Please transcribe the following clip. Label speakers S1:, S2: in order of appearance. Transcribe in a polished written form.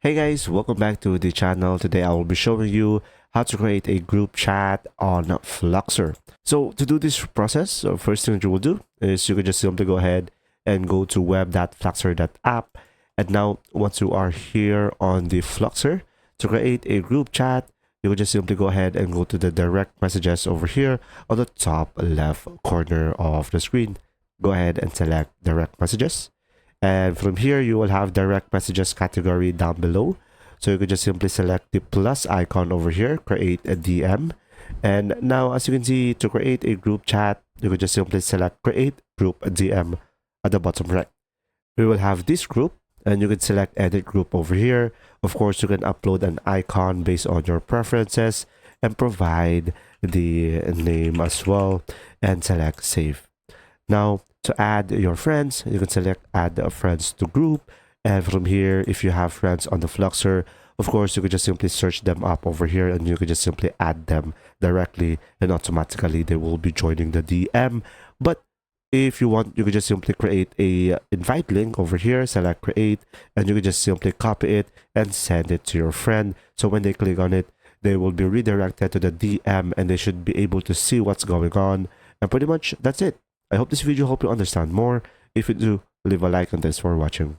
S1: Hey guys, welcome back to the channel. Today I will be showing you how to create a group chat on Fluxer. So to do this process, first thing that you will do is you can just simply go ahead and go to web.fluxer.app. And now once you are here on the Fluxer, to create a group chat, you will just simply go ahead and go to the direct messages over here on the top left corner of the screen. Go ahead and select direct messages. And from here, you will have direct messages category down below. So you could just simply select the plus icon over here, create a DM. And now, as you can see, to create a group chat, you could just simply select create group DM at the bottom right. We will have this group and you can select edit group over here. Of course, you can upload an icon based on your preferences and provide the name as well and select save. Now, to add your friends, you can select add friends to group. And from here, if you have friends on the Fluxer, of course, you could just simply search them up over here and you could just simply add them directly and automatically they will be joining the DM. But if you want, you could just simply create a invite link over here, select create, and you could just simply copy it and send it to your friend. So when they click on it, they will be redirected to the DM and they should be able to see what's going on. And pretty much that's it. I hope this video helped you understand more. If you do, leave a like and thanks for watching.